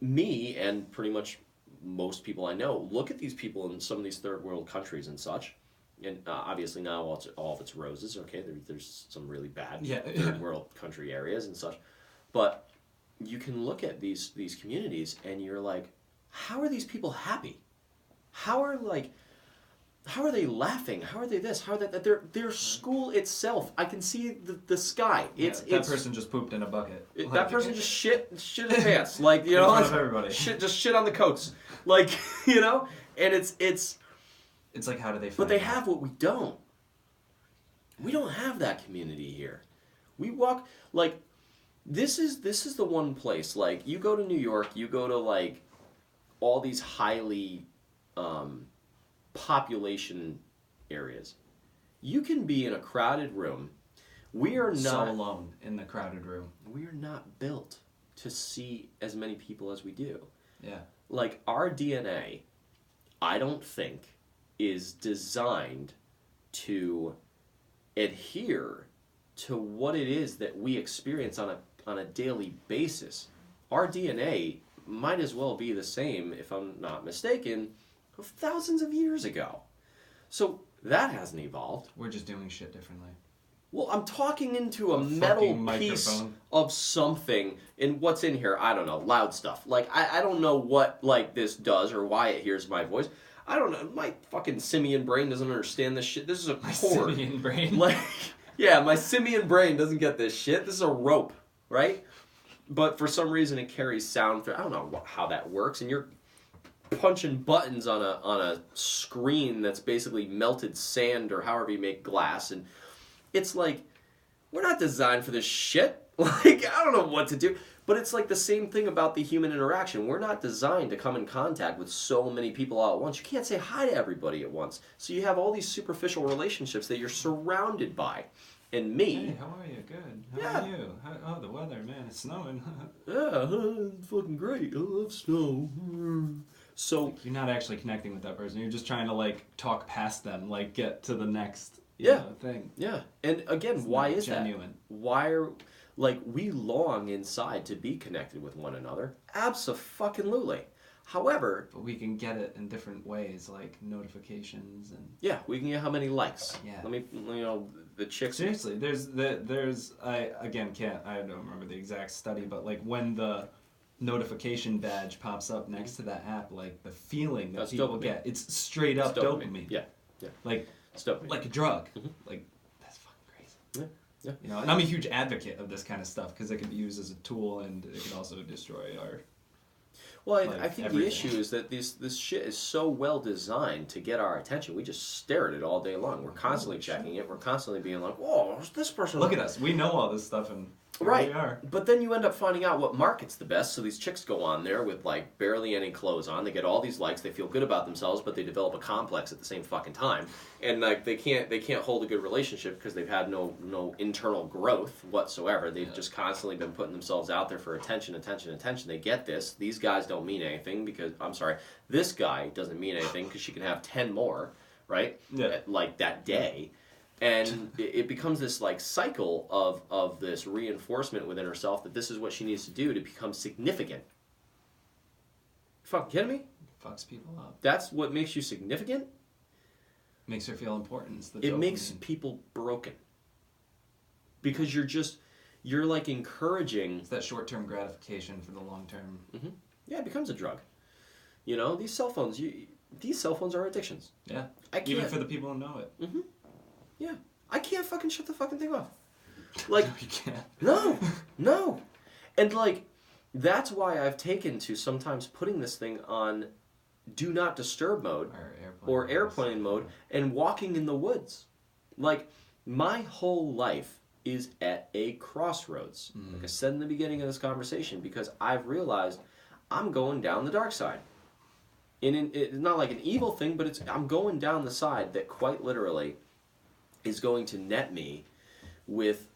me and pretty much most people I know look at these people in some of these third world countries and such, and obviously now all of it's roses. Okay, there's some really bad third world country areas and such, but you can look at these communities and you're like, how are these people happy? How are they laughing? How are they this? How are they that? Their school itself, I can see the sky. That person just pooped in a bucket. That person just shit his pants. Like, in front of everybody. Just shit on the coats. Like, and it's like, how do they find But they have what we don't. We don't have that community here. We walk, like, this is the one place, like, you go to New York, you go to, like, all these highly population areas. You can be in a crowded room. We are not so alone in the crowded room. We are not built to see as many people as we do. Yeah. Like, our DNA, I don't think, is designed to adhere to what it is that we experience on a daily basis. Our DNA might as well be the same, if I'm not mistaken, of thousands of years ago. So that hasn't evolved. We're just doing shit differently. Well, I'm talking into a metal piece of something, and what's in here, I don't know, loud stuff. Like, I don't know what, like, this does or why it hears my voice. I don't know, my fucking simian brain doesn't understand this shit. This is a cord. My simian brain? Like, yeah, my simian brain doesn't get this shit. This is a rope, right? But for some reason it carries sound through. I don't know how that works, and you're punching buttons on a screen that's basically melted sand or however you make glass, and it's like, we're not designed for this shit. Like, I don't know what to do. But it's like the same thing about the human interaction. We're not designed to come in contact with so many people all at once. You can't say hi to everybody at once. So you have all these superficial relationships that you're surrounded by. And me... Hey, how are you? Good. How are you? Oh, the weather, man, it's snowing. Yeah, it's fucking great. I love snow. So... You're not actually connecting with that person. You're just trying to, like, talk past them, like, get to the next thing. Yeah. And again, why is genuine. that? Why are, like, we long inside to be connected with one another? Abso-fucking-lutely. However, but we can get it in different ways, like notifications and. Yeah, we can get how many likes. Yeah. Let me, the chicks. Seriously, I don't remember the exact study, but like when the notification badge pops up next to that app, like the feeling that people dopamine. get, it's straight up dopamine. Yeah. Like it's dopamine. Like a drug. Mm-hmm. Like that's fucking crazy. Yeah. And I'm a huge advocate of this kind of stuff because it can be used as a tool and it can also destroy our. Well, I think everything. The issue is that this shit is so well designed to get our attention. We just stare at it all day long. We're constantly checking it. We're constantly being like, "Whoa, this person." Look at us. We know all this stuff, and here we are. But then you end up finding out what market's the best. So these chicks go on there with like barely any clothes on. They get all these likes. They feel good about themselves, but they develop a complex at the same fucking time. And like they can't hold a good relationship because they've had no internal growth whatsoever. They've just constantly been putting themselves out there for attention. They get this. These guys don't mean anything because this guy doesn't mean anything because she can have 10 more, right? Yeah. Like that day. And it becomes this like cycle of this reinforcement within herself that this is what she needs to do to become significant. You fucking kidding me? Fucks people up. That's what makes you significant? Makes her feel important. It makes people broken. Because you're like encouraging... It's that short-term gratification for the long-term. Mm-hmm. Yeah, it becomes a drug. These cell phones are addictions. Yeah. Even for the people who know it. Mm-hmm. Yeah. I can't fucking shut the fucking thing off. Like, no, you can't. No. And like, that's why I've taken to sometimes putting this thing on do not disturb mode or airplane mode and walking in the woods. Like, my whole life is at a crossroads. Like I said in the beginning of this conversation, because I've realized I'm going down the dark side. And it's not like an evil thing, but I'm going down the side that quite literally is going to net me with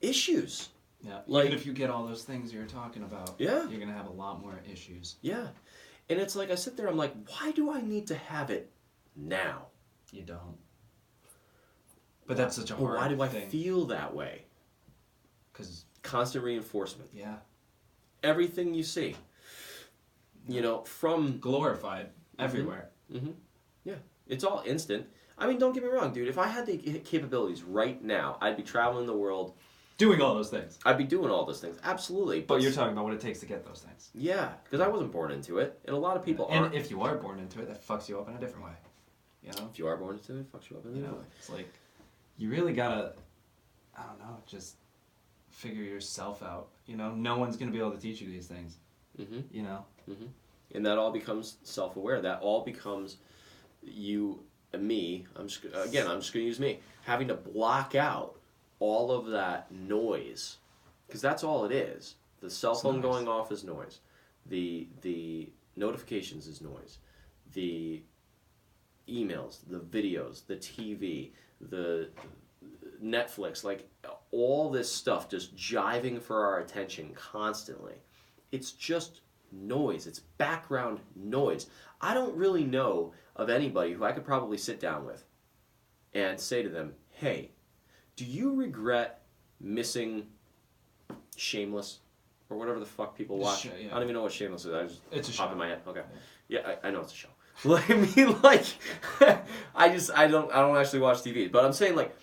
issues. Yeah, like, even if you get all those things you're talking about, you're going to have a lot more issues. Yeah. And it's like, I sit there, I'm like, why do I need to have it now? You don't. But that's such a hard thing. Why do I feel that way? Because constant reinforcement. Yeah. Everything you see, from... glorified everywhere. Mm-hmm. Yeah. It's all instant. I mean, don't get me wrong, dude. If I had the capabilities right now, I'd be traveling the world. Doing all those things. I'd be doing all those things. Absolutely. But you're talking about what it takes to get those things. Yeah, because I wasn't born into it. And a lot of people aren't. And if you are born into it, that fucks you up in a different way. If you are born into it, it fucks you up in a different way. It's like, you really gotta, I don't know, just figure yourself out. No one's gonna be able to teach you these things. Mm-hmm. Mm-hmm. And that all becomes self-aware. That all becomes you... me, I'm just going to use me, having to block out all of that noise, because that's all it is. The cell phone going off is noise. The notifications is noise. The emails, the videos, the TV, the Netflix, like all this stuff just jiving for our attention constantly. It's just noise. It's background noise. I don't really know of anybody who I could probably sit down with and say to them, hey, do you regret missing Shameless? Or whatever the fuck people watch. I don't even know what Shameless is. It's a pop show. In my head. Okay. Yeah, I know it's a show. I mean, like, I don't actually watch TV. But I'm saying, like,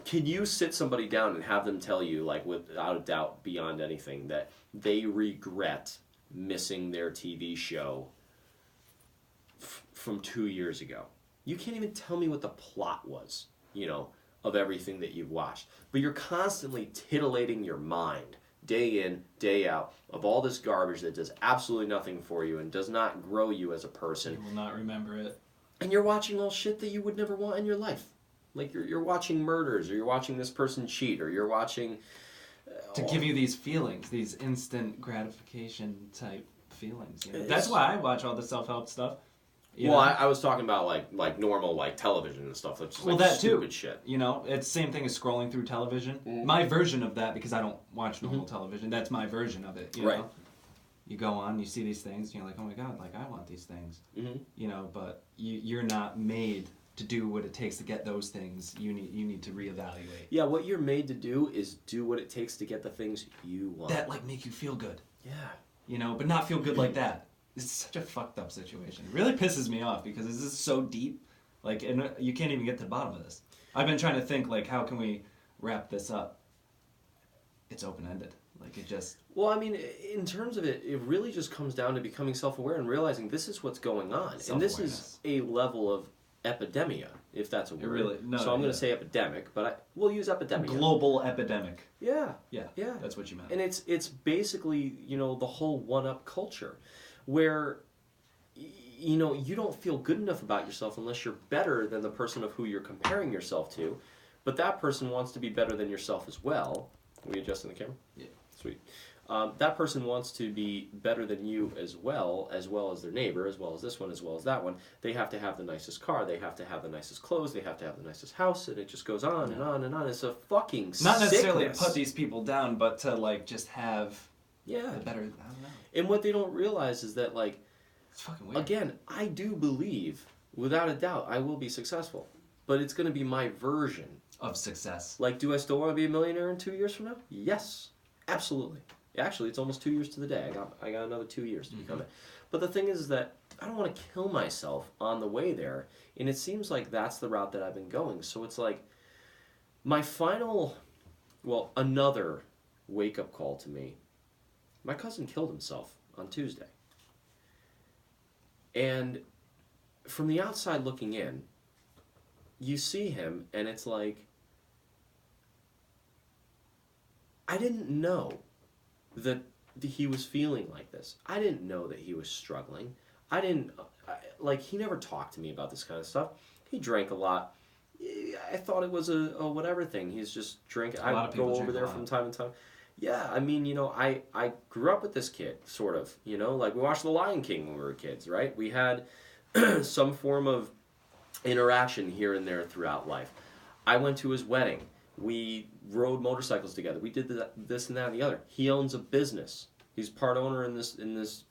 can you sit somebody down and have them tell you, like, without a doubt, beyond anything, that they regret missing their TV show from 2 years ago? You can't even tell me what the plot was, of everything that you've watched. But you're constantly titillating your mind, day in, day out, of all this garbage that does absolutely nothing for you and does not grow you as a person. You will not remember it. And you're watching all shit that you would never want in your life. Like, you're watching murders, or you're watching this person cheat, or you're watching... to give you these feelings, these instant gratification type feelings. That's why I watch all the self-help stuff. I was talking about like normal like television and stuff. That's just like that stupid too. Shit. It's the same thing as scrolling through television. Mm-hmm. My version of that, because I don't watch normal television, that's my version of it. You know? You go on, you see these things, and you're like, oh my god, like I want these things. Mm-hmm. But you're not made to do what it takes to get those things, you need to reevaluate. Yeah, what you're made to do is do what it takes to get the things you want. That like make you feel good. Yeah. You know, but not feel good like that. It's such a fucked up situation. It really pisses me off because this is so deep. Like, and you can't even get to the bottom of this. I've been trying to think, like, how can we wrap this up? It's open-ended. Like, it just... Well, I mean, in terms of it, it really just comes down to becoming self-aware and realizing this is what's going on. And this is a level of epidemia, if that's a word. Really, no, so I'm going to say epidemic, but we'll use epidemic. Global epidemic. Yeah. Yeah. Yeah. That's what you meant. And it's basically, you know, the whole one-up culture where, you know, you don't feel good enough about yourself unless you're better than the person of who you're comparing yourself to. But that person wants to be better than yourself as well. Are we adjusting the camera? Yeah. Sweet. That person wants to be better than you as well as their neighbor, as well as this one, as well as that one. They have to have the nicest car. They have to have the nicest clothes. They have to have the nicest house. And it just goes on and on and on. It's a fucking Not necessarily sickness. put these people down, but to, like, just have the better... I don't know. And what they don't realize is that, like, It's fucking weird. again, I do believe, without a doubt, I will be successful. But it's going to be my version. Of success. Like, do I still want to be a millionaire in 2 years from now? Yes. Absolutely. Actually, it's almost 2 years to the day. I got another 2 years to become it. But the thing is that I don't want to kill myself on the way there. And it seems like that's the route that I've been going. So it's like my final, another wake-up call to me. My cousin killed himself on Tuesday. And from the outside looking in, you see him and it's like, I didn't know that he was feeling like this. I didn't know that he was struggling. He never talked to me about this kind of stuff. He drank a lot. I thought it was a whatever thing. He's just drinking. I go over there from time to time. Yeah, I mean, you know, I grew up with this kid, sort of. You know, like we watched The Lion King when we were kids, right? We had some form of interaction here and there throughout life. I went to his wedding. We rode motorcycles together. We did this and that and the other. He owns a business. He's part owner in this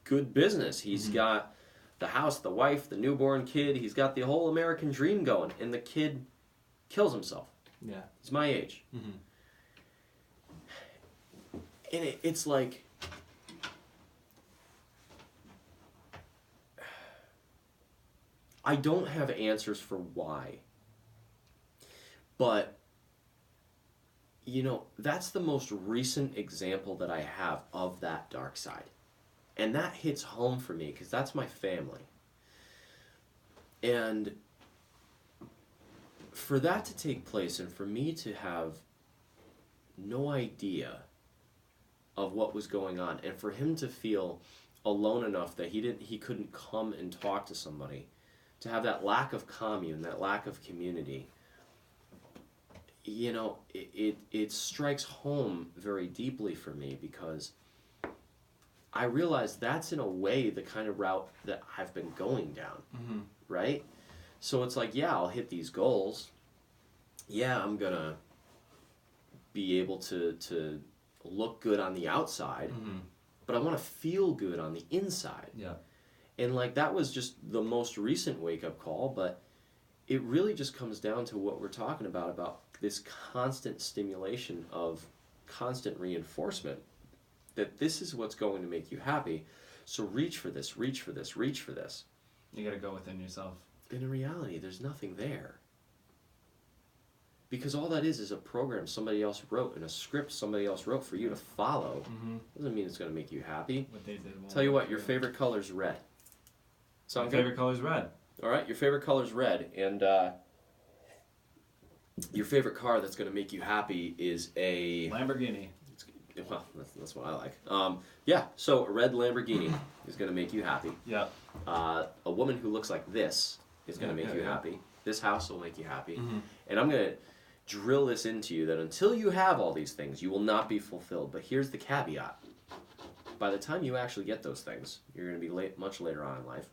good business. He's got the house, the wife, the newborn kid. He's got the whole American dream going. And the kid kills himself. Yeah. He's my age. Mm-hmm. And it's like... I don't have answers for why. But, you know, that's the most recent example that I have of that dark side. And that hits home for me because that's my family. And for that to take place and for me to have no idea of what was going on and for him to feel alone enough that he couldn't come and talk to somebody, to have that lack of commune, that lack of community, you know, it strikes home very deeply for me because I realize that's in a way the kind of route that I've been going down, right? So it's like, yeah, I'll hit these goals. Yeah, I'm going to be able to look good on the outside, but I want to feel good on the inside. Yeah. And like that was just the most recent wake-up call, but it really just comes down to what we're talking about this constant stimulation of constant reinforcement that this is what's going to make you happy. So reach for this, reach for this, reach for this. You got to go within yourself. And in reality, there's nothing there. Because all that is a program somebody else wrote and a script somebody else wrote for you to follow. Doesn't mean it's going to make you happy. What they did. Tell you what, your favorite color's red. My favorite color is red. All right, your favorite color's red, and your favorite car that's going to make you happy is a Lamborghini. Well, that's what I like. Yeah, so a red Lamborghini is going to make you happy. Yeah. A woman who looks like this is going to make you happy. This house will make you happy. And I'm going to drill this into you that until you have all these things, you will not be fulfilled. But here's the caveat. By the time you actually get those things, you're going to be much later on in life.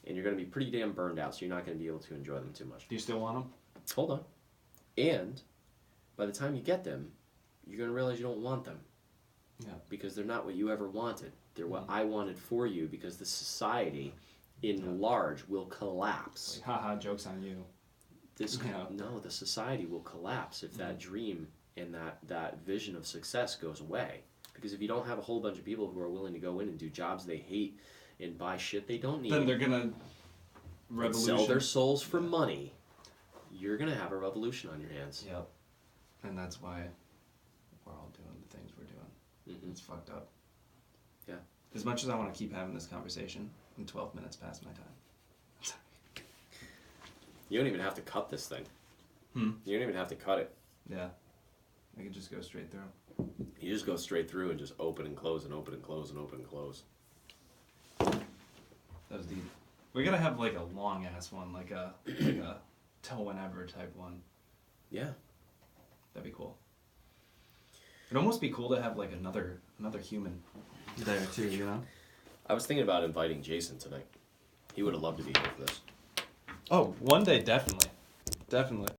And you're going to be pretty damn burned out, so you're not going to be able to enjoy them too much. Do you still want them? Hold on. And by the time you get them, you're going to realize you don't want them. Yeah. Because they're not what you ever wanted. They're what I wanted for you because the society in large will collapse. Like, haha, joke's on you. No, the society will collapse if that dream and that vision of success goes away. Because if you don't have a whole bunch of people who are willing to go in and do jobs they hate and buy shit they don't need, Then they're gonna sell their souls for money. You're gonna have a revolution on your hands. Yep. And that's why we're all doing the things we're doing. Mm-hmm. It's fucked up. Yeah. As much as I want to keep having this conversation, I'm 12 minutes past my time. You don't even have to cut this thing. You don't even have to cut it. Yeah. I could just go straight through. You just go straight through and just open and close and open and close and open and close. That was deep. We gotta have like a long ass one, like a till whenever type one. Yeah. That'd be cool. It'd almost be cool to have like another human there too, you know? I was thinking about inviting Jason tonight. He would have loved to be here for this. Oh, one day definitely. Definitely.